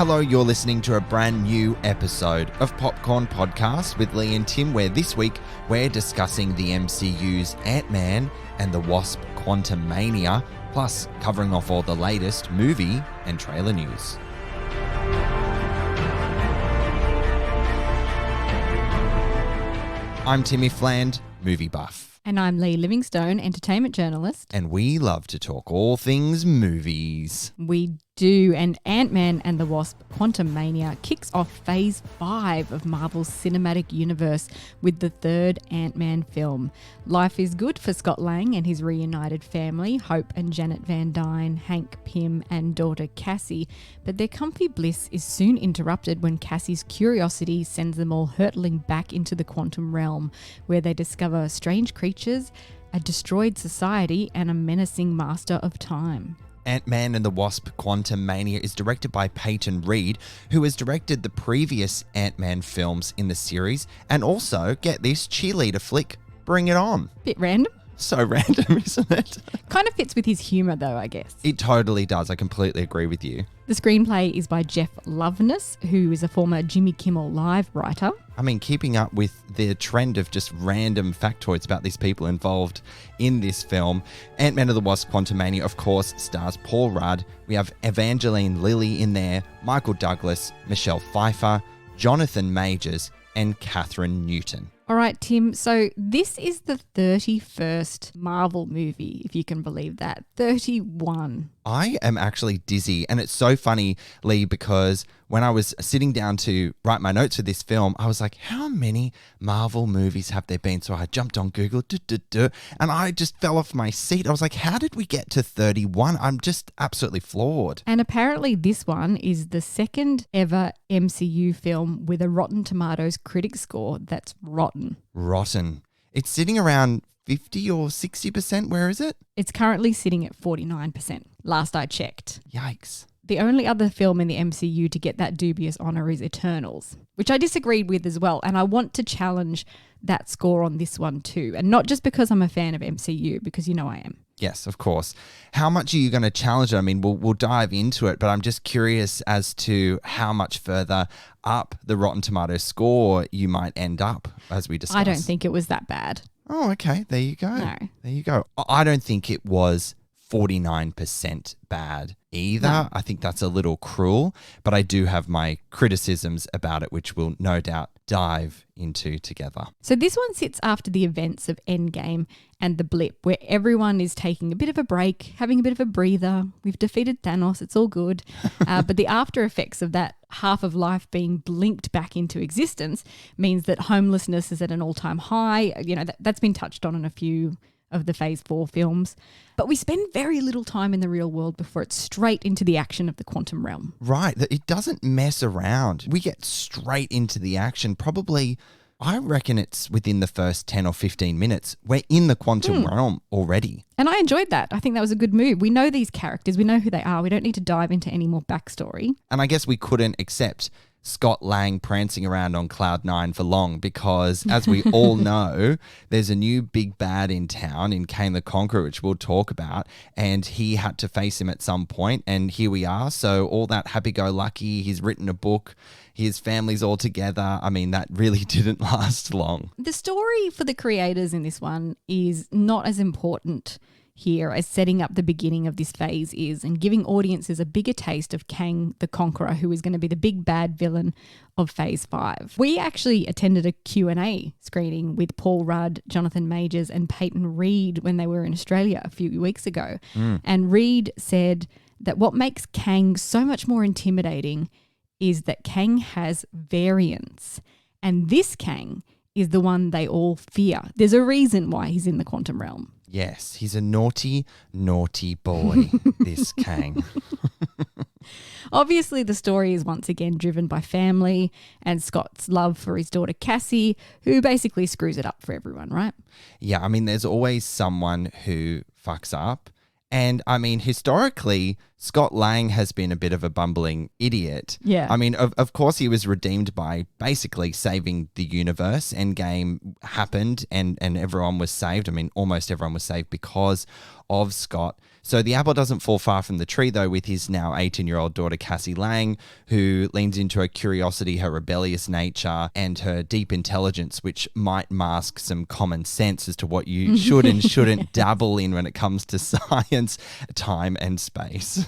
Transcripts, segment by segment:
Hello, you're listening to a brand new episode of Popcorn Podcast with Lee and Tim, where this week we're discussing the MCU's Ant-Man and the Wasp: Quantumania, plus covering off all the latest movie and trailer news. I'm Timmy Fland, movie buff. And I'm Lee Livingstone, entertainment journalist. And we love to talk all things movies. We do, and Ant-Man and the Wasp: Quantumania kicks off Phase 5 of Marvel's cinematic universe with the third Ant-Man film. Life is good for Scott Lang and his reunited family, Hope and Janet Van Dyne, Hank Pym and daughter Cassie, but their comfy bliss is soon interrupted when Cassie's curiosity sends them all hurtling back into the quantum realm, where they discover strange creatures, a destroyed society, and a menacing master of time. Ant-Man and the Wasp: Quantumania is directed by Peyton Reed, who has directed the previous Ant-Man films in the series, and also, get this, cheerleader flick, Bring It On. Bit random. So random, isn't it? Kind of fits with his humour though, I guess. It totally does. I completely agree with you. The screenplay is by Jeff Loveness, who is a former Jimmy Kimmel Live writer. I mean, keeping up with the trend of just random factoids about these people involved in this film, Ant-Man and the Wasp: Quantumania, of course, stars Paul Rudd. We have Evangeline Lilly in there, Michael Douglas, Michelle Pfeiffer, Jonathan Majors, and Catherine Newton. All right, Tim, so this is the 31st Marvel movie, if you can believe that. 31. I am actually dizzy, and it's so funny, Lee, because when I was sitting down to write my notes for this film, I was like, how many Marvel movies have there been? So I jumped on Google, and I just fell off my seat. I was like, how did we get to 31? I'm just absolutely floored. And apparently this one is the second ever MCU film with a Rotten Tomatoes critic score that's rotten. Rotten. It's sitting around 50 or 60%. Where is it? It's currently sitting at 49%, last I checked. Yikes. The only other film in the MCU to get that dubious honour is Eternals, which I disagreed with as well. And I want to challenge that score on this one too. And not just because I'm a fan of MCU, because you know I am. Yes, of course. How much are you going to challenge it? I mean, we'll dive into it, but I'm just curious as to how much further up the Rotten Tomatoes score you might end up, as we discussed. I don't think it was that bad. Oh, okay. There you go. No. There you go. I don't think it was 49% bad either. No. I think that's a little cruel, but I do have my criticisms about it, which we'll no doubt dive into together. So this one sits after the events of Endgame and The Blip, where everyone is taking a bit of a break, having a bit of a breather. We've defeated Thanos. It's all good. But the after effects of that half of life being blinked back into existence means that homelessness is at an all-time high. You know, that's been touched on in a few of the Phase 4 films. But we spend very little time in the real world before it's straight into the action of the quantum realm. Right. It doesn't mess around. We get straight into the action. Probably, I reckon it's within the first 10 or 15 minutes. We're in the quantum realm already. And I enjoyed that. I think that was a good move. We know these characters. We know who they are. We don't need to dive into any more backstory. And I guess we couldn't accept Scott Lang prancing around on Cloud 9 for long because, as we all know, there's a new big bad in town in Kane the Conqueror, which we'll talk about, and he had to face him at some point, and here we are. So all that happy-go-lucky, he's written a book, his family's all together. I mean, that really didn't last long. The story for the creators in this one is not as important here as setting up the beginning of this phase is, and giving audiences a bigger taste of Kang the Conqueror, who is going to be the big bad villain of Phase 5. We actually attended a Q&A screening with Paul Rudd, Jonathan Majors and Peyton Reed when they were in Australia a few weeks ago. And Reed said that what makes Kang so much more intimidating is that Kang has variants, and this Kang is the one they all fear. There's a reason why he's in the quantum realm. Yes, he's a naughty, naughty boy, this Kang. Obviously, the story is once again driven by family and Scott's love for his daughter Cassie, who basically screws it up for everyone, right? Yeah, I mean, there's always someone who fucks up. And I mean, historically, Scott Lang has been a bit of a bumbling idiot. Yeah. I mean, of course, he was redeemed by basically saving the universe. Endgame happened and everyone was saved. I mean, almost everyone was saved because of Scott. So the apple doesn't fall far from the tree, though, with his now 18-year-old daughter, Cassie Lang, who leans into her curiosity, her rebellious nature, and her deep intelligence, which might mask some common sense as to what you should and shouldn't dabble in when it comes to science, time, and space.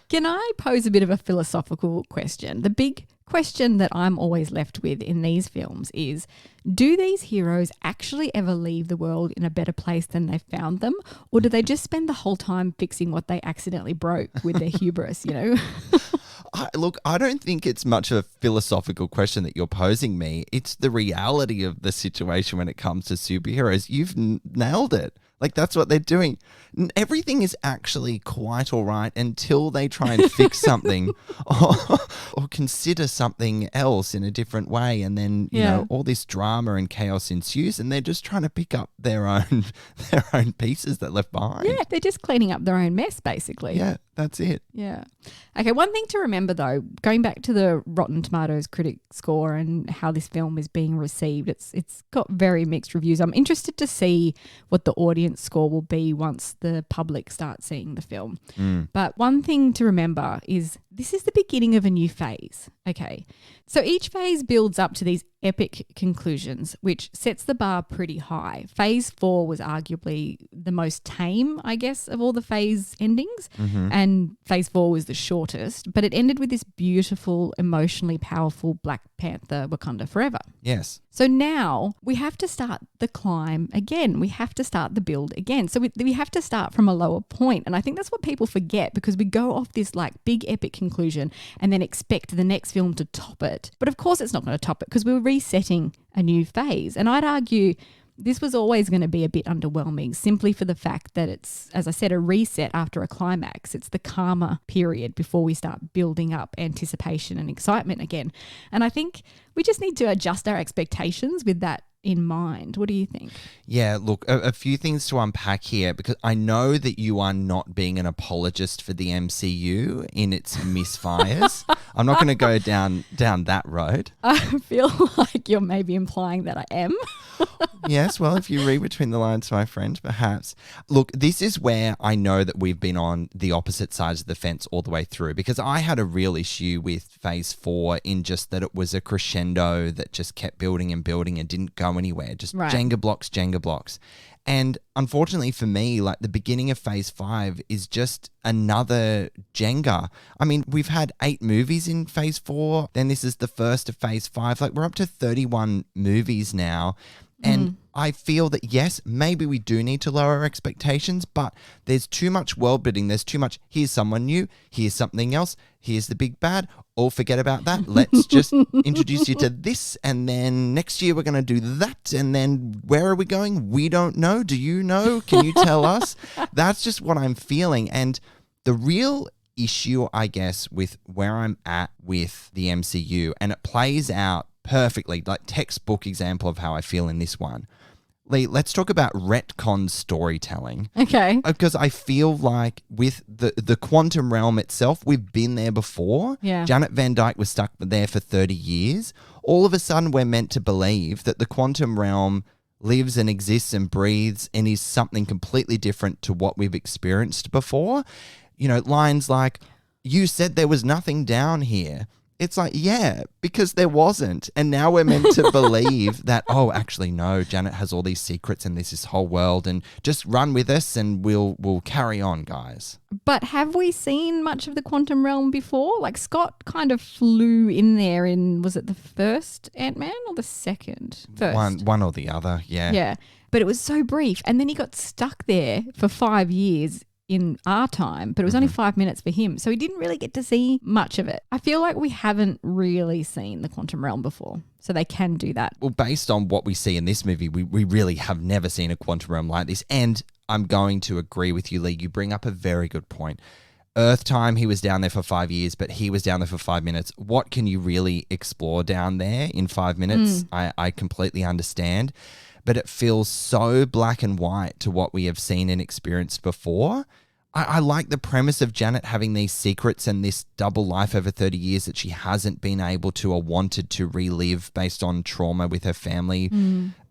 Can I pose a bit of a philosophical question? The big question that I'm always left with in these films is, do these heroes actually ever leave the world in a better place than they found them? Or do they just spend the whole time fixing what they accidentally broke with their hubris, you know? Look, I don't think it's much of a philosophical question that you're posing me. It's the reality of the situation when it comes to superheroes. You've nailed it. Like, that's what they're doing. Everything is actually quite all right until they try and fix something or consider something else in a different way. And then, you know, all this drama and chaos ensues and they're just trying to pick up their own pieces that left behind. Yeah, they're just cleaning up their own mess, basically. Yeah, that's it. Yeah. Okay, one thing to remember, though, going back to the Rotten Tomatoes critic score and how this film is being received, it's got very mixed reviews. I'm interested to see what the audience score will be once the public starts seeing the film. But one thing to remember is this is the beginning of a new phase, okay? So each phase builds up to these epic conclusions, which sets the bar pretty high. Phase 4 was arguably the most tame, I guess, of all the phase endings. And phase 4 was the shortest, but it ended with this beautiful, emotionally powerful Black Panther Wakanda Forever. Yes. So now we have to start the climb again. We have to start the build again. So we have to start from a lower point. And I think that's what people forget, because we go off this like big epic conclusion and then expect the next film to top it. But of course it's not going to top it, because we're resetting a new phase. And I'd argue this was always going to be a bit underwhelming, simply for the fact that it's, as I said, a reset after a climax. It's the calmer period before we start building up anticipation and excitement again. And I think we just need to adjust our expectations with that in mind. What do you think? Yeah, look, a few things to unpack here, because I know that you are not being an apologist for the MCU in its misfires. I'm not going to go down that road. I feel like you're maybe implying that I am. Yes, well, if you read between the lines, my friend, perhaps. Look, this is where I know that we've been on the opposite sides of the fence all the way through, because I had a real issue with phase 4 in just that it was a crescendo that just kept building and building and didn't go anywhere. Just right. Jenga blocks. And unfortunately for me, like, the beginning of phase 5 is just another Jenga. I mean, we've had 8 movies in phase 4. Then this is the first of phase 5. Like, we're up to 31 movies now. And I feel that, yes, maybe we do need to lower our expectations, but there's too much world building. There's too much, here's someone new, here's something else, here's the big bad. All forget about that. Let's just introduce you to this, and then next year we're going to do that, and then where are we going? We don't know. Do you know? Can you tell us? That's just what I'm feeling. And the real issue, I guess, with where I'm at with the MCU, and it plays out perfectly, like textbook example of how I feel in this one. Lee, let's talk about retcon storytelling. Okay. Because I feel like with the quantum realm itself, we've been there before. Yeah. Janet Van Dyne was stuck there for 30 years. All of a sudden, we're meant to believe that the quantum realm lives and exists and breathes and is something completely different to what we've experienced before. You know, lines like, "You said there was nothing down here." It's like, yeah, because there wasn't. And now we're meant to believe that, oh, actually, no, Janet has all these secrets and there's this whole world, and just run with us and we'll carry on, guys. But have we seen much of the quantum realm before? Like, Scott kind of flew in there in, was it the first Ant-Man or the second? First. One or the other, yeah. Yeah. But it was so brief. And then he got stuck there for 5 years in our time, but it was only 5 minutes for him. So he didn't really get to see much of it. I feel like we haven't really seen the quantum realm before, so they can do that. Well, based on what we see in this movie, we really have never seen a quantum realm like this. And I'm going to agree with you, Lee. You bring up a very good point. Earth time, he was down there for 5 years, but he was down there for 5 minutes. What can you really explore down there in 5 minutes? I completely understand. But it feels so black and white to what we have seen and experienced before. I like the premise of Janet having these secrets and this double life over 30 years that she hasn't been able to or wanted to relive based on trauma with her family.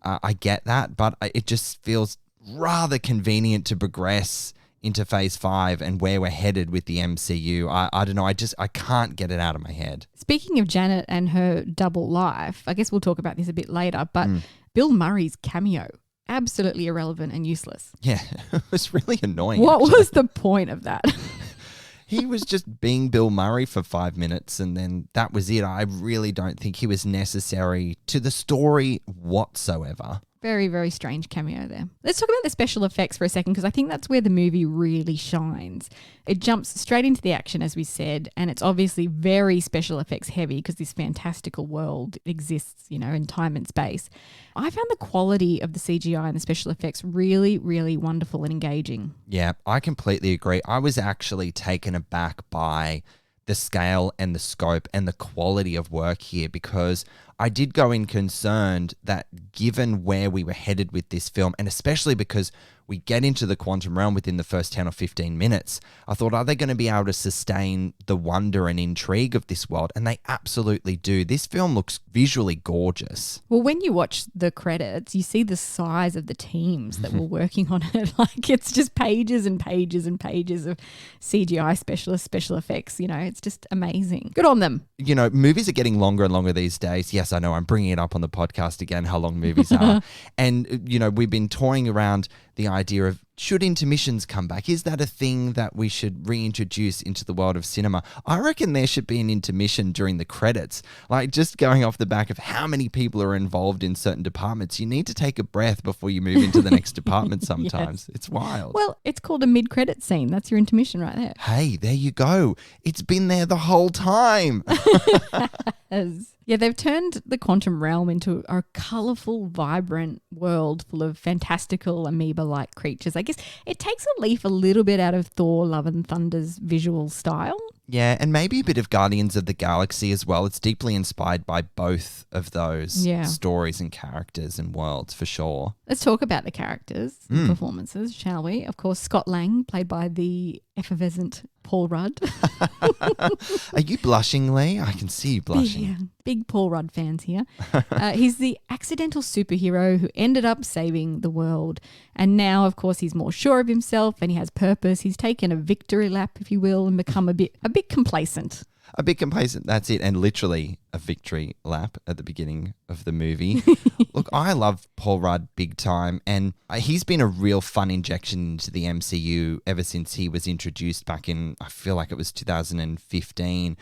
I get that, but it just feels rather convenient to progress into phase 5 and where we're headed with the MCU. I don't know. I can't get it out of my head. Speaking of Janet and her double life, I guess we'll talk about this a bit later, but Bill Murray's cameo, absolutely irrelevant and useless. Yeah, it was really annoying. What actually. was the point of that? He was just being Bill Murray for 5 minutes and then that was it. I really don't think he was necessary to the story whatsoever. Very, very strange cameo there. Let's talk about the special effects for a second because I think that's where the movie really shines. It jumps straight into the action, as we said, and it's obviously very special effects heavy because this fantastical world exists, in time and space. I found the quality of the CGI and the special effects really, really wonderful and engaging. Yeah, I completely agree. I was actually taken aback by the scale and the scope and the quality of work here because I did go in concerned that given where we were headed with this film, and especially because we get into the quantum realm within the first 10 or 15 minutes, I thought, are they going to be able to sustain the wonder and intrigue of this world? And they absolutely do. This film looks visually gorgeous. Well, when you watch the credits, you see the size of the teams that were working on it. Like it's just pages and pages and pages of CGI specialists, special effects. It's just amazing. Good on them. Movies are getting longer and longer these days. Yes, I know. I'm bringing it up on the podcast again, how long movies are. And, we've been toying around the idea of should intermissions come back? Is that a thing that we should reintroduce into the world of cinema? I reckon there should be an intermission during the credits. Like just going off the back of how many people are involved in certain departments, you need to take a breath before you move into the next department sometimes. Yes. It's wild. Well, it's called a mid-credit scene. That's your intermission right there. Hey, there you go. It's been there the whole time. Yeah, they've turned the quantum realm into a colourful, vibrant world full of fantastical amoeba-like creatures. I guess it takes a leaf a little bit out of Thor, Love and Thunder's visual style. Yeah, and maybe a bit of Guardians of the Galaxy as well. It's deeply inspired by both of those stories and characters and worlds for sure. Let's talk about the characters and performances, shall we? Of course, Scott Lang, played by the effervescent Paul Rudd. Are you blushing, Lee? I can see you blushing. Yeah, big Paul Rudd fans here. He's the accidental superhero who ended up saving the world. And now, of course, he's more sure of himself and he has purpose. He's taken a victory lap, if you will, and become a bit complacent. A bit complacent, that's it. And literally a victory lap at the beginning of the movie. Look, I love Paul Rudd big time. And he's been a real fun injection into the MCU ever since he was introduced back in, I feel like it was 2015.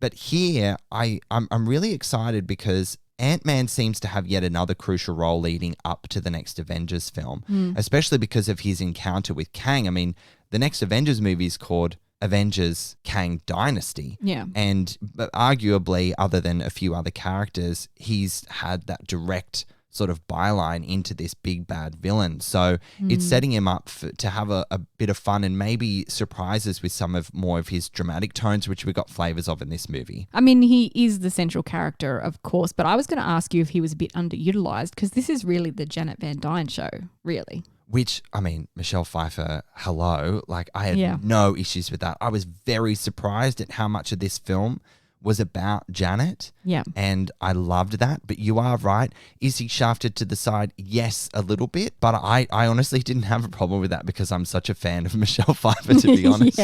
But here, I'm really excited because Ant-Man seems to have yet another crucial role leading up to the next Avengers film, especially because of his encounter with Kang. I mean, the next Avengers movie is called Avengers Kang Dynasty. Yeah. And arguably, other than a few other characters, he's had that direct sort of byline into this big bad villain. So it's setting him up to have a bit of fun and maybe surprises with some of more of his dramatic tones, which we got flavors of in this movie. I mean, he is the central character, of course, but I was going to ask you if he was a bit underutilized because this is really the Janet Van Dyne show, really. Which, I mean, Michelle Pfeiffer, hello. Like, I had no issues with that. I was very surprised at how much of this film was about Janet. Yeah. And I loved that. But you are right. Is he shafted to the side? Yes, a little bit. But I honestly didn't have a problem with that because I'm such a fan of Michelle Pfeiffer, to be honest.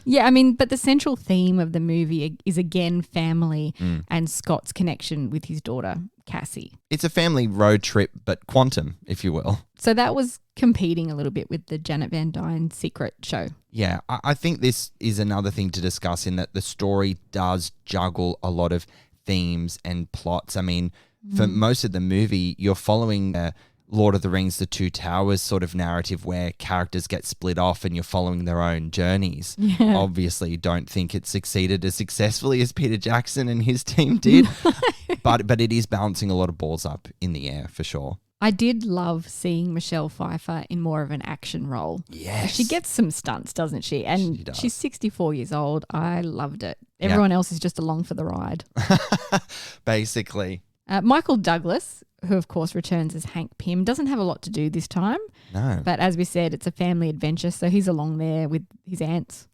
Yeah, I mean, but the central theme of the movie is, again, family and Scott's connection with his daughter, Cassie. It's a family road trip, but quantum, if you will. So that was competing a little bit with the Janet Van Dyne secret show. Yeah, I think this is another thing to discuss in that the story does juggle a lot of themes and plots. I mean, for most of the movie, you're following Lord of the Rings, The Two Towers sort of narrative where characters get split off and you're following their own journeys. Yeah. Obviously, don't think it succeeded as successfully as Peter Jackson and his team did, but it is balancing a lot of balls up in the air for sure. I did love seeing Michelle Pfeiffer in more of an action role. Yes. She gets some stunts, doesn't she? And she's 64 years old. I loved it. Everyone else is just along for the ride. Basically. Michael Douglas, who of course returns as Hank Pym, doesn't have a lot to do this time. No. But as we said, it's a family adventure, so he's along there with his aunts.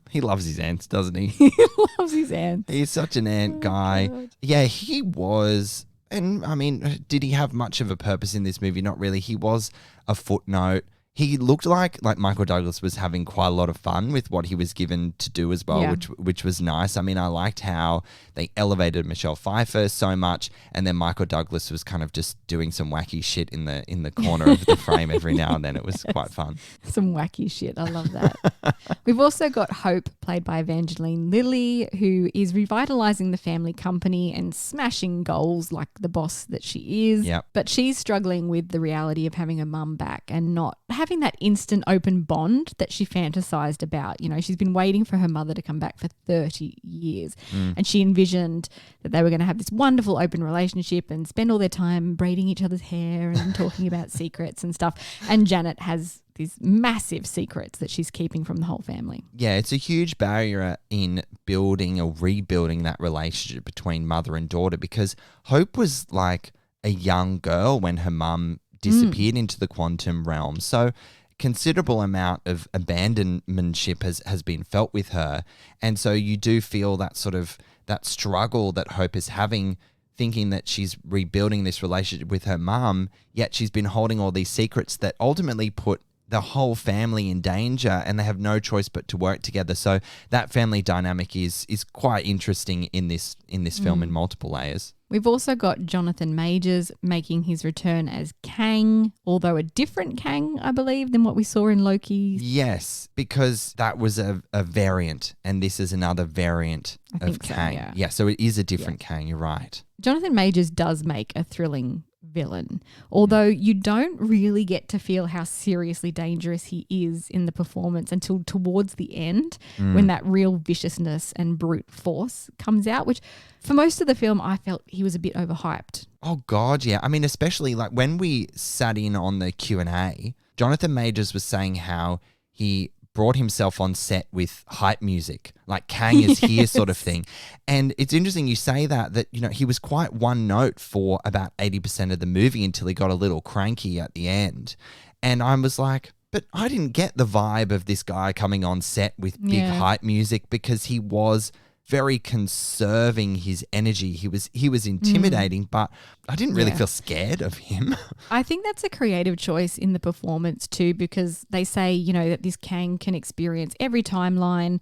He loves his ants, doesn't he? He loves his aunts. He's such an ant guy. God. Yeah, he was. And I mean, did he have much of a purpose in this movie? Not really. He was a footnote. He looked like Michael Douglas was having quite a lot of fun with what he was given to do as well, Yeah. which was nice. I mean, I liked how they elevated Michelle Pfeiffer so much, and then Michael Douglas was kind of just doing some wacky shit in the corner of the frame every now and then. It was quite fun. Some wacky shit. I love that. We've also got Hope, played by Evangeline Lilly, who is revitalizing the family company and smashing goals like the boss that she is. Yep. But she's struggling with the reality of having her mum back and not having that instant open bond that she fantasized about. You know, she's been waiting for her mother to come back for 30 years. And she envisioned that they were going to have this wonderful open relationship and spend all their time braiding each other's hair and talking about secrets and stuff. And Janet has these massive secrets that she's keeping from the whole family. Yeah, it's a huge barrier in building or rebuilding that relationship between mother and daughter, because Hope was like a young girl when her mum disappeared into the quantum realm. So considerable amount of abandonmentship has been felt with her. And so you do feel that sort of that struggle that Hope is having, thinking that she's rebuilding this relationship with her mum, yet she's been holding all these secrets that ultimately put the whole family in danger, and they have no choice but to work together. So that family dynamic is quite interesting in this film in multiple layers. We've also got Jonathan Majors making his return as Kang, although a different Kang, I believe, than what we saw in Loki. Yes, because that was a variant, and this is another variant I of think so, Kang. yeah. So it is a different Kang, you're right. Jonathan Majors does make a thrilling villain, although you don't really get to feel how seriously dangerous he is in the performance until towards the end, when that real viciousness and brute force comes out, which for most of the film I felt he was a bit overhyped. Oh God, yeah. I mean, especially like when we sat in on the Q&A, Jonathan Majors was saying how he brought himself on set with hype music, like Kang is here sort of thing. And it's interesting you say that, you know, he was quite one note for about 80% of the movie until he got a little cranky at the end. And I was like, but I didn't get the vibe of this guy coming on set with big hype music, because he was very conserving his energy. He was intimidating, but I didn't really feel scared of him. I think that's a creative choice in the performance too, because they say, you know, that this Kang can experience every timeline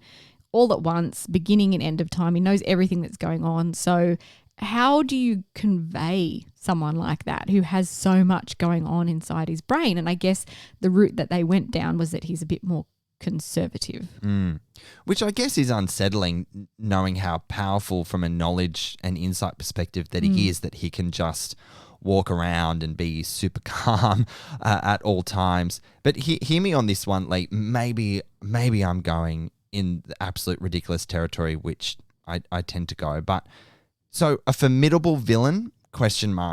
all at once, beginning and end of time. He knows everything that's going on. So how do you convey someone like that who has so much going on inside his brain? And I guess the route that they went down was that he's a bit more conservative. Which I guess is unsettling, knowing how powerful from a knowledge and insight perspective that he is, that he can just walk around and be super calm at all times. But hear me on this one, like maybe I'm going in the absolute ridiculous territory, which I tend to go. But so a formidable villain, ?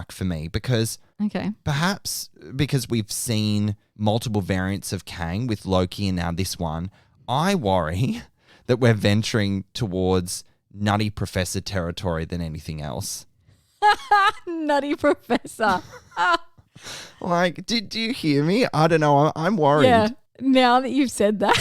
For me, because Okay. perhaps because we've seen multiple variants of Kang with Loki and now this one, I worry that we're venturing towards Nutty Professor territory than anything else. Nutty Professor. Like, do you hear me? I don't know. I'm worried. Yeah. Now that you've said that,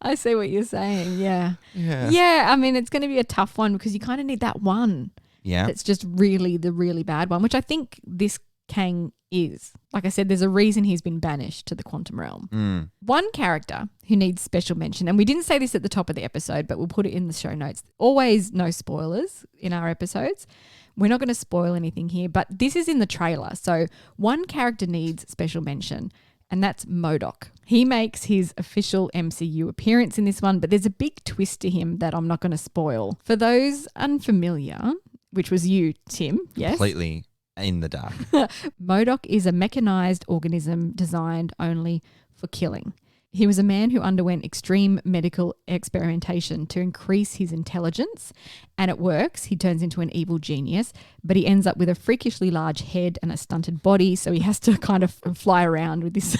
I see what you're saying. Yeah. Yeah. Yeah. I mean, it's going to be a tough one because you kind of need that one Yeah. that's just really the really bad one, which I think this Kang is. Like I said, there's a reason he's been banished to the quantum realm. One character who needs special mention, and we didn't say this at the top of the episode, but we'll put it in the show notes. Always no spoilers in our episodes. We're not going to spoil anything here, but this is in the trailer. So one character needs special mention, and that's MODOK. He makes his official MCU appearance in this one, but there's a big twist to him that I'm not going to spoil. For those unfamiliar, which was you, Tim, yes? Completely in the dark. MODOK is a mechanized organism designed only for killing. He was a man who underwent extreme medical experimentation to increase his intelligence, and it works. He turns into an evil genius, but he ends up with a freakishly large head and a stunted body, so he has to kind of fly around with this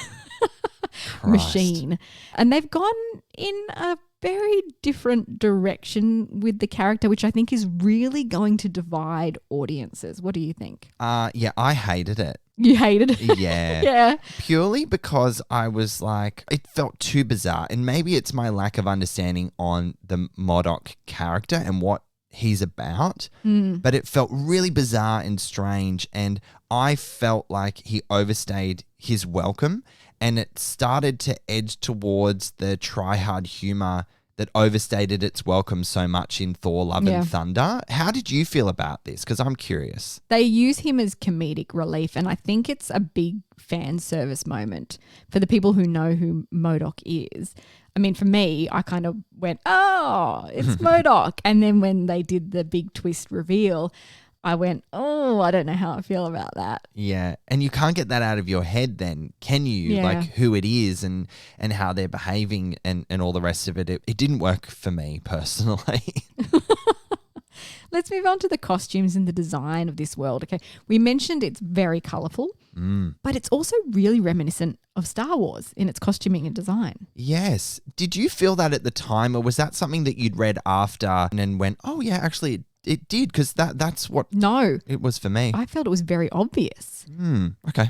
machine. And they've gone in a very different direction with the character, which I think is really going to divide audiences. What do you think? Yeah, I hated it. You hated it? Yeah. Yeah. Purely because I was like, it felt too bizarre. And maybe it's my lack of understanding on the MODOK character and what he's about. But it felt really bizarre and strange. And I felt like he overstayed his welcome. And it started to edge towards the try-hard humor that overstated its welcome so much in Thor Love and Thunder. How did you feel about this? Because I'm curious. They use him as comedic relief, and I think it's a big fan service moment for the people who know who MODOK is. I mean, for me, I kind of went, oh, it's MODOK. And then when they did the big twist reveal, I went, oh, I don't know how I feel about that. Yeah. And you can't get that out of your head then, can you? Yeah. Like who it is and how they're behaving and all the rest of it. It didn't work for me personally. Let's move on to the costumes and the design of this world. Okay. We mentioned it's very colourful, but it's also really reminiscent of Star Wars in its costuming and design. Yes. Did you feel that at the time, or was that something that you'd read after and then went, oh yeah, actually it did, because that's what No, it was for me. I felt it was very obvious. Okay.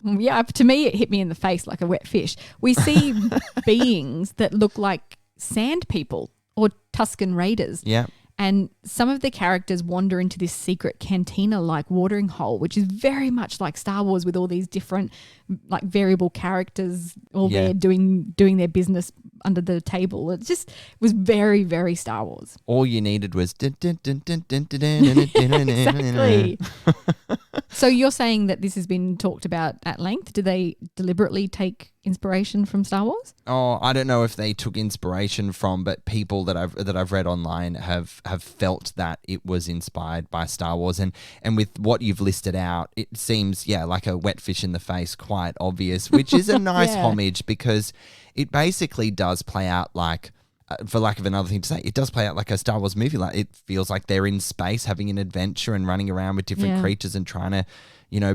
Yeah, to me, it hit me in the face like a wet fish. We see beings that look like sand people or Tusken Raiders. Yeah. And some of the characters wander into this secret cantina-like watering hole, which is very much like Star Wars with all these different like variable characters all there doing their business under the table. It just was very, very Star Wars. All you needed was Exactly. So you're saying that this has been talked about at length? Do they deliberately take inspiration from Star Wars? Oh, I don't know if they took inspiration from, but people that I've read online have felt that it was inspired by Star Wars, and with what you've listed out, it seems like a wet fish in the face, quite obvious, which is a nice homage, because it basically does play out like, for lack of another thing to say, it does play out like a Star Wars movie. Like it feels like they're in space having an adventure and running around with different creatures and trying to,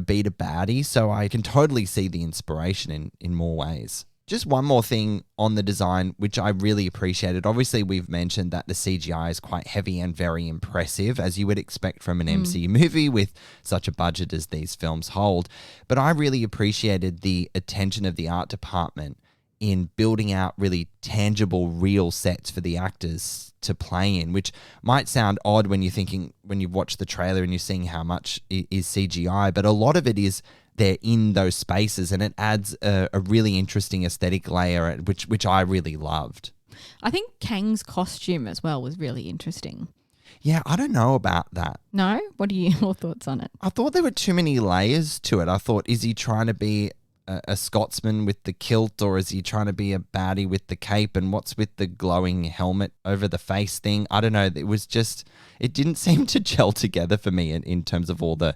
beat a baddie. So I can totally see the inspiration in more ways. Just one more thing on the design, which I really appreciated. Obviously, we've mentioned that the CGI is quite heavy and very impressive, as you would expect from an MCU movie with such a budget as these films hold. But I really appreciated the attention of the art department in building out really tangible, real sets for the actors to play in, which might sound odd when you've watched the trailer and you're seeing how much is CGI, but a lot of it is they're in those spaces, and it adds a really interesting aesthetic layer, which I really loved. I think Kang's costume as well was really interesting. Yeah, I don't know about that. No? What are your thoughts on it? I thought there were too many layers to it. I thought, is he trying to be a Scotsman with the kilt, or is he trying to be a baddie with the cape, and what's with the glowing helmet over the face thing? I don't know. It didn't seem to gel together for me in terms of all the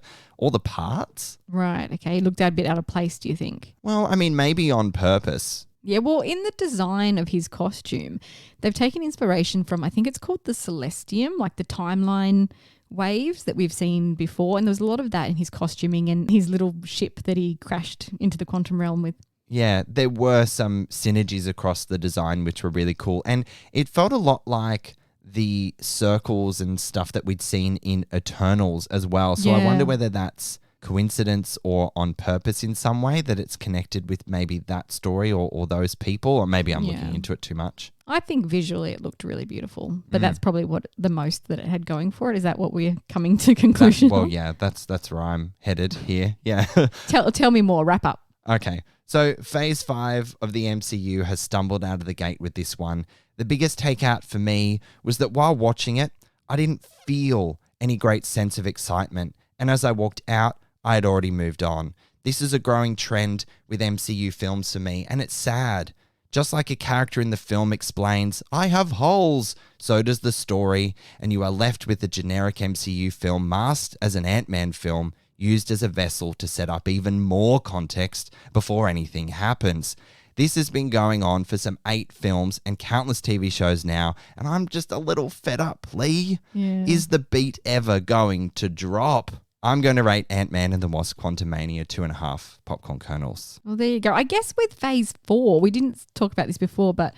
parts. Right. Okay. It looked a bit out of place, do you think? Well, I mean, maybe on purpose. Yeah, well, in the design of his costume, they've taken inspiration from, I think it's called the Celestium, like the timeline waves that we've seen before. And there was a lot of that in his costuming and his little ship that he crashed into the quantum realm with. Yeah, there were some synergies across the design which were really cool. And it felt a lot like the circles and stuff that we'd seen in Eternals as well. So I wonder whether that's coincidence or on purpose in some way, that it's connected with maybe that story or those people, or maybe I'm looking into it too much. I think visually it looked really beautiful, but that's probably what the most that it had going for it. Is that what we're coming to conclusion on? Yeah, that's where I'm headed here. Yeah. Tell me more. Wrap up. Okay. So phase 5 of the MCU has stumbled out of the gate with this one. The biggest takeout for me was that while watching it, I didn't feel any great sense of excitement. And as I walked out, I had already moved on. This is a growing trend with MCU films for me, and it's sad. Just like a character in the film explains, I have holes, so does the story, and you are left with a generic MCU film masked as an Ant-Man film, used as a vessel to set up even more context before anything happens. This has been going on for some 8 films and countless TV shows now, and I'm just a little fed up, Lee. Yeah. Is the beat ever going to drop? I'm going to rate Ant-Man and the Wasp: Quantumania 2.5 popcorn kernels. Well, there you go. I guess with phase 4, we didn't talk about this before, but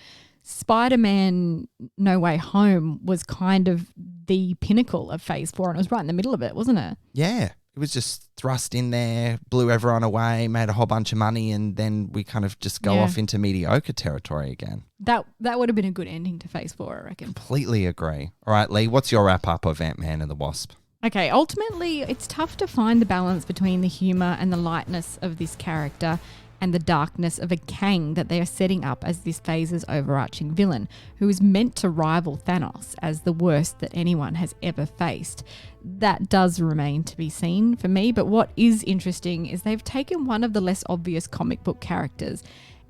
Spider-Man No Way Home was kind of the pinnacle of phase 4, and it was right in the middle of it, wasn't it? Yeah. It was just thrust in there, blew everyone away, made a whole bunch of money, and then we kind of just go off into mediocre territory again. That would have been a good ending to phase 4, I reckon. Completely agree. All right, Lee, what's your wrap-up of Ant-Man and the Wasp? Okay, ultimately, it's tough to find the balance between the humour and the lightness of this character and the darkness of a Kang that they are setting up as this phase's overarching villain, who is meant to rival Thanos as the worst that anyone has ever faced. That does remain to be seen for me, but what is interesting is they've taken one of the less obvious comic book characters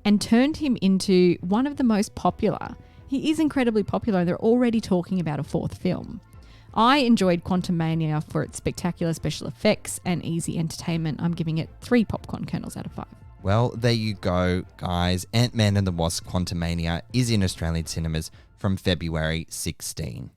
and turned him into one of the most popular. He is incredibly popular, and they're already talking about a 4th film. I enjoyed Quantumania for its spectacular special effects and easy entertainment. I'm giving it 3 popcorn kernels out of 5. Well, there you go, guys. Ant-Man and the Wasp Quantumania is in Australian cinemas from February 16.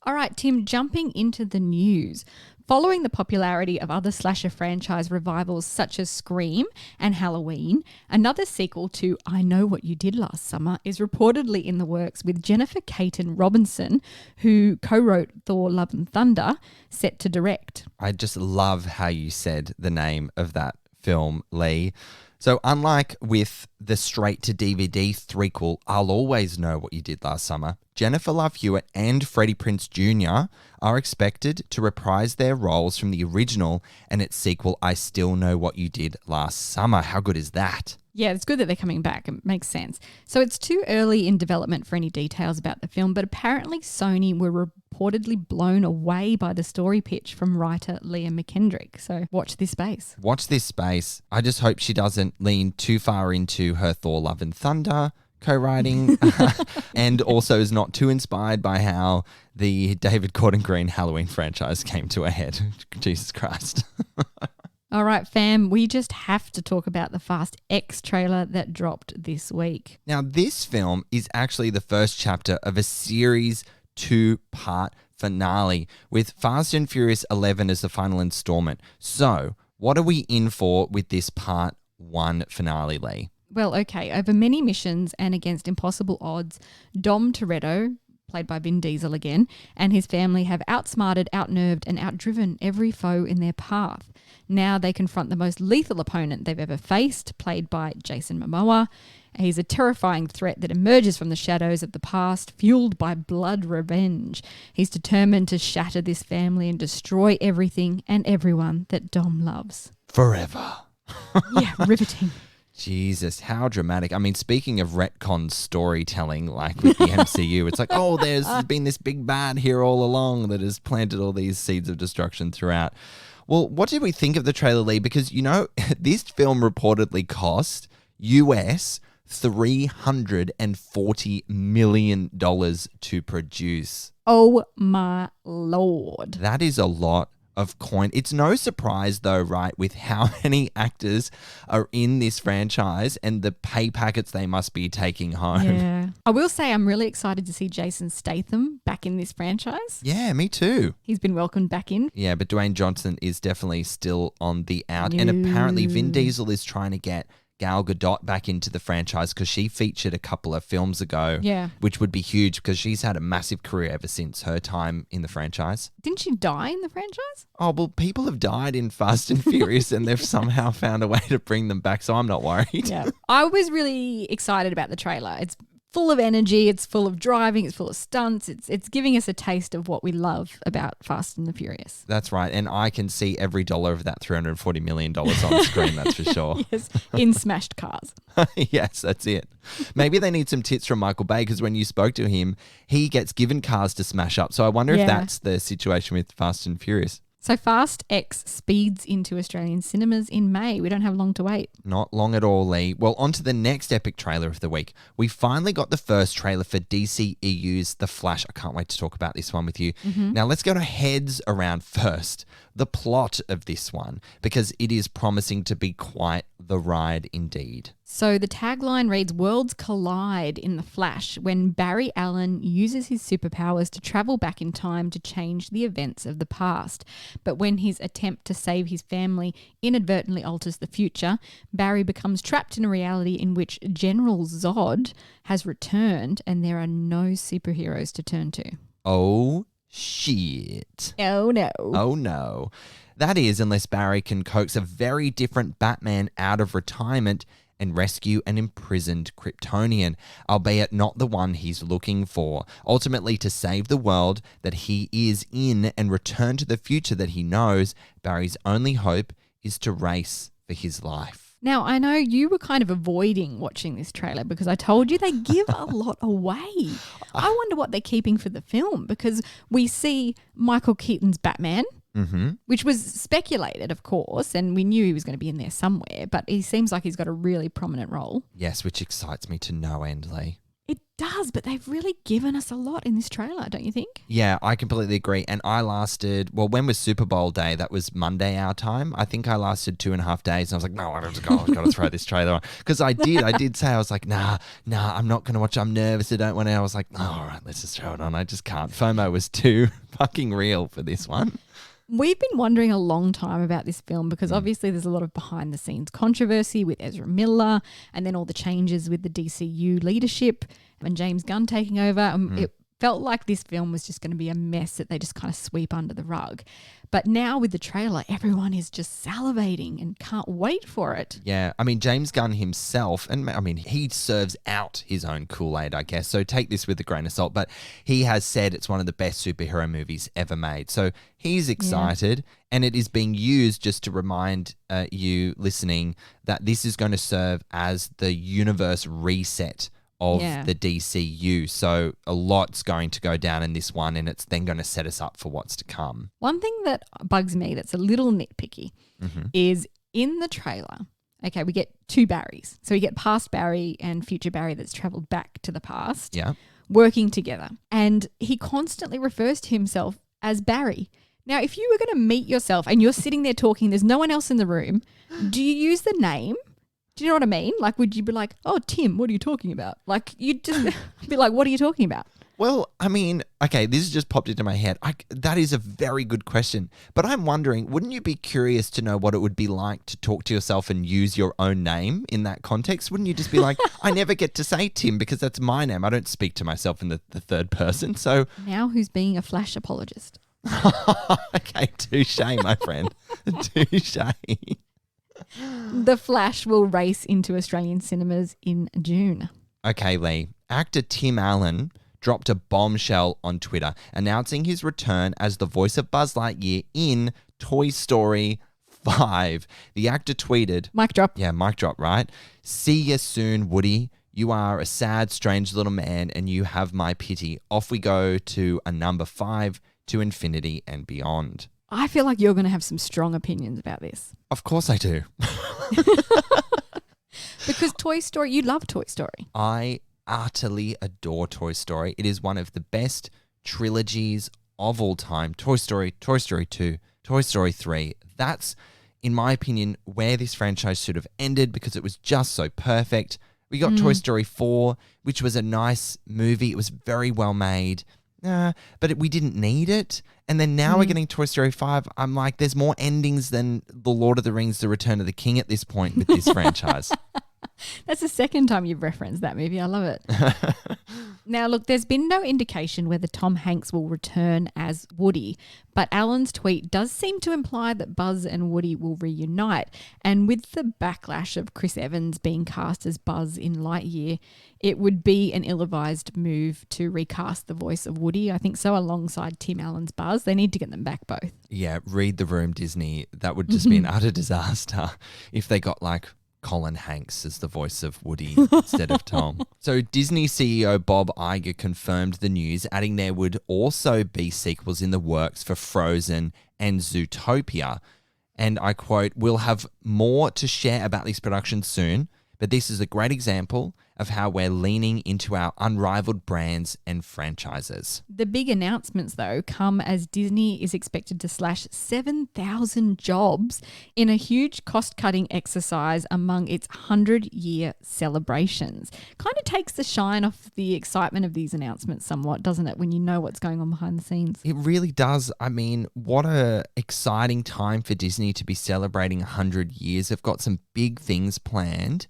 All right, Tim, jumping into the news. Following the popularity of other slasher franchise revivals such as Scream and Halloween, another sequel to I Know What You Did Last Summer is reportedly in the works, with Jennifer Caton Robinson, who co-wrote Thor Love and Thunder, set to direct. I just love how you said the name of that film, Lee. So unlike with the straight-to-DVD threequel, I'll Always Know What You Did Last Summer, Jennifer Love Hewitt and Freddie Prinze Jr. are expected to reprise their roles from the original and its sequel, I Still Know What You Did Last Summer. How good is that? Yeah, it's good that they're coming back. It makes sense. So it's too early in development for any details about the film, but apparently Sony were reportedly blown away by the story pitch from writer Leah McKendrick. So watch this space. Watch this space. I just hope she doesn't lean too far into her Thor Love and Thunder co-writing and also is not too inspired by how the David Gordon Green Halloween franchise came to a head. Jesus Christ. All right, fam, we just have to talk about the Fast X trailer that dropped this week. Now, this film is actually the first chapter of a series 2-part finale with Fast and Furious 11 as the final installment. So, what are we in for with this part 1 finale, Lee? Well, okay, over many missions and against impossible odds, Dom Toretto, played by Vin Diesel again, and his family have outsmarted, outnerved, and outdriven every foe in their path. Now they confront the most lethal opponent they've ever faced, played by Jason Momoa. He's a terrifying threat that emerges from the shadows of the past, fueled by blood revenge. He's determined to shatter this family and destroy everything and everyone that Dom loves. Forever. Yeah, riveting. Jesus, how dramatic. I mean, speaking of retcon storytelling, like with the MCU, it's like, oh, there's been this big bad here all along that has planted all these seeds of destruction throughout. Well, what did we think of the trailer, Lee? Because, you know, this film reportedly cost US $340 million to produce. Oh, my Lord. That is a lot of coin. It's no surprise though, right, with how many actors are in this franchise and the pay packets they must be taking home. Yeah. I will say I'm really excited to see Jason Statham back in this franchise. Yeah, me too. He's been welcomed back in. Yeah, but Dwayne Johnson is definitely still on the out. And apparently Vin Diesel is trying to get Gal Gadot back into the franchise because she featured a couple of films ago, which would be huge because she's had a massive career ever since her time in the franchise. Didn't she die in the franchise? Oh, well, people have died in Fast and Furious and they've somehow found a way to bring them back, so I'm not worried. Yeah. I was really excited about the trailer. It's full of energy, it's full of driving, it's full of stunts. It's giving us a taste of what we love about Fast and the Furious. That's right. And I can see every dollar of that $340 million on screen, that's for sure. Yes, in smashed cars. Yes, that's it. Maybe they need some tips from Michael Bay because when you spoke to him, he gets given cars to smash up. So I wonder if that's the situation with Fast and Furious. So Fast X speeds into Australian cinemas in May. We don't have long to wait. Not long at all, Lee. Well, on to the next epic trailer of the week. We finally got the first trailer for DCEU's The Flash. I can't wait to talk about this one with you. Now, let's go to heads around first. The plot of this one, because it is promising to be quite the ride indeed. So the tagline reads, "Worlds collide in The Flash when Barry Allen uses his superpowers to travel back in time to change the events of the past. But when his attempt to save his family inadvertently alters the future, Barry becomes trapped in a reality in which General Zod has returned and there are no superheroes to turn to." Oh, shit. Oh no. Oh, no. That is, unless Barry can coax a very different Batman out of retirement and rescue an imprisoned Kryptonian, albeit not the one he's looking for. Ultimately, to save the world that he is in and return to the future that he knows, Barry's only hope is to race for his life. Now, I know you were kind of avoiding watching this trailer because I told you they give a lot away. I wonder what they're keeping for the film, because we see Michael Keaton's Batman, which was speculated, of course, and we knew he was going to be in there somewhere, but he seems like he's got a really prominent role. Yes, which excites me to no end, Lee. It does, but they've really given us a lot in this trailer, don't you think? Yeah, I completely agree. And I lasted, well, when was Super Bowl day? That was Monday our time. I think I lasted 2.5 days. And I was like, no, I've got to throw this trailer on. Because I did say, I was like, nah, I'm not going to watch it. I'm nervous. I don't want to. I was like, oh, all right, let's just throw it on. I just can't. FOMO was too fucking real for this one. We've been wondering a long time about this film because obviously there's a lot of behind the scenes controversy with Ezra Miller and then all the changes with the DCU leadership and James Gunn taking over. It felt like this film was just going to be a mess that they just kind of sweep under the rug. But now with the trailer, everyone is just salivating and can't wait for it. Yeah, I mean, James Gunn himself, and I mean, he serves out his own Kool-Aid, I guess, so take this with a grain of salt, but he has said it's one of the best superhero movies ever made. So he's excited, and it is being used just to remind you listening that this is going to serve as the universe reset of the DCU. So a lot's going to go down in this one, and it's then going to set us up for what's to come. One thing that bugs me that's a little nitpicky is in the trailer, okay, we get two Barrys. So we get past Barry and future Barry that's traveled back to the past, working together. And he constantly refers to himself as Barry. Now, if you were going to meet yourself and you're sitting there talking, there's no one else in the room, do you use the name? Do you know what I mean? Like, would you be like, oh, Tim, what are you talking about? Like, you'd just be like, what are you talking about? Well, I mean, okay, this has just popped into my head. That is a very good question. But I'm wondering, wouldn't you be curious to know what it would be like to talk to yourself and use your own name in that context? Wouldn't you just be like, I never get to say Tim because that's my name. I don't speak to myself in the third person. So now who's being a Flash apologist? Okay, touche, my friend. Touche. The Flash will race into Australian cinemas in June. Okay, Lee. Actor Tim Allen dropped a bombshell on Twitter announcing his return as the voice of Buzz Lightyear in Toy Story 5. The actor tweeted... Mic drop. Yeah, mic drop, right? "See you soon, Woody. You are a sad, strange little man and you have my pity. Off we go to a number 5 to infinity and beyond." I feel like you're going to have some strong opinions about this. Of course I do. Because Toy Story, you love Toy Story. I utterly adore Toy Story. It is one of the best trilogies of all time. Toy Story, Toy Story 2, Toy Story 3. That's, in my opinion, where this franchise should have ended because it was just so perfect. We got Toy Story 4, which was a nice movie. It was very well made. But we didn't need it. And then now we're getting Toy Story 5. I'm like, there's more endings than The Lord of the Rings, The Return of the King at this point with this franchise. That's the second time you've referenced that movie. I love it. Now, look, there's been no indication whether Tom Hanks will return as Woody, but Alan's tweet does seem to imply that Buzz and Woody will reunite. And with the backlash of Chris Evans being cast as Buzz in Lightyear, it would be an ill-advised move to recast the voice of Woody. I think so, alongside Tim Allen's Buzz. They need to get them back both. Yeah, read the room, Disney. That would just be an utter disaster if they got like Colin Hanks as the voice of Woody instead of Tom. So Disney CEO Bob Iger confirmed the news, adding there would also be sequels in the works for Frozen and Zootopia. And I quote, "We'll have more to share about these productions soon, but this is a great example of how we're leaning into our unrivaled brands and franchises. The big announcements, though, come as Disney is expected to slash 7,000 jobs in a huge cost-cutting exercise among its 100-year celebrations. Kind of takes the shine off the excitement of these announcements somewhat, doesn't it, when you know what's going on behind the scenes? It really does. I mean, what a exciting time for Disney to be celebrating 100 years. They've got some big things planned,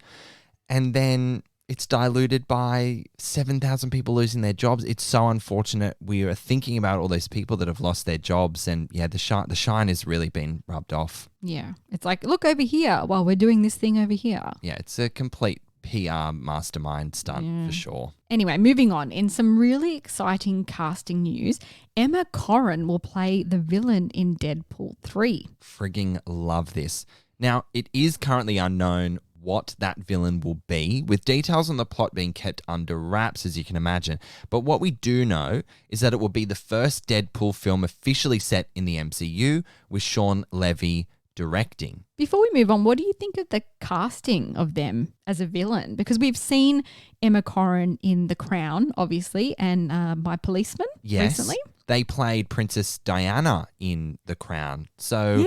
and then it's diluted by 7,000 people losing their jobs. It's so unfortunate. We are thinking about all those people that have lost their jobs, and yeah, the shine has really been rubbed off. Yeah. It's like, look over here while we're doing this thing over here. Yeah, it's a complete PR mastermind stunt for sure. Anyway, moving on. In some really exciting casting news, Emma Corrin will play the villain in Deadpool 3. Frigging love this. Now, it is currently unknown what that villain will be, with details on the plot being kept under wraps, as you can imagine. But what we do know is that it will be the first Deadpool film officially set in the MCU, with Sean Levy directing. Before we move on, what do you think of the casting of them as a villain? Because we've seen Emma Corrin in The Crown, obviously, and My Policeman recently. They played Princess Diana in The Crown. So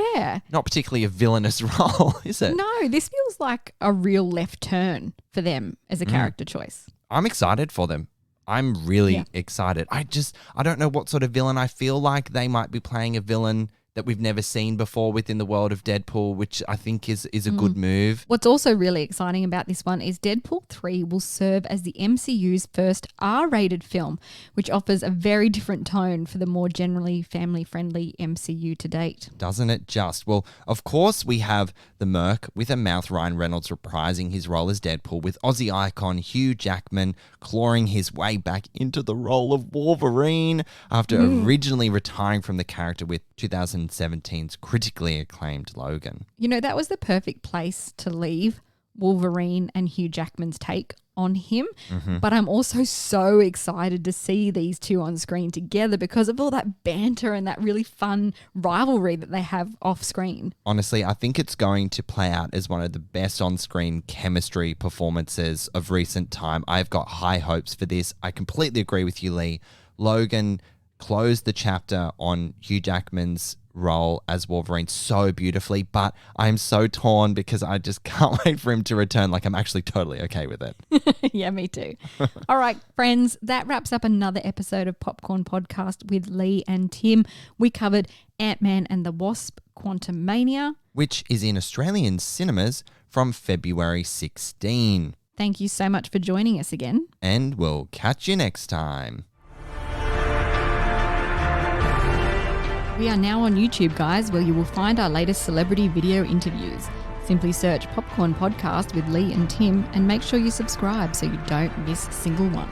not particularly a villainous role, is it? No, this feels like a real left turn for them as a character choice. I'm excited for them. I'm really excited. I don't know what sort of villain. I feel like they might be playing a villain that we've never seen before within the world of Deadpool, which I think is a good move. What's also really exciting about this one is Deadpool 3 will serve as the MCU's first R-rated film, which offers a very different tone for the more generally family-friendly MCU to date. Doesn't it just? Well, of course we have the Merc with a mouth, Ryan Reynolds reprising his role as Deadpool, with Aussie icon Hugh Jackman clawing his way back into the role of Wolverine after originally retiring from the character with 2017's critically acclaimed Logan. You know, that was the perfect place to leave Wolverine and Hugh Jackman's take on him. But I'm also so excited to see these two on screen together because of all that banter and that really fun rivalry that they have off screen. Honestly, I think it's going to play out as one of the best on-screen chemistry performances of recent time. I've got high hopes for this. I completely agree with you, Lee. Logan closed the chapter on Hugh Jackman's role as Wolverine so beautifully, but I'm so torn because I just can't wait for him to return. Like, I'm actually totally okay with it. Yeah, me too. All right, friends, that wraps up another episode of Popcorn Podcast with Lee and Tim. We covered Ant-Man and the Wasp: Quantumania, which is in Australian cinemas from February 16. Thank you so much for joining us again. And we'll catch you next time. We are now on YouTube, guys, where you will find our latest celebrity video interviews. Simply search Popcorn Podcast with Lee and Tim and make sure you subscribe so you don't miss a single one.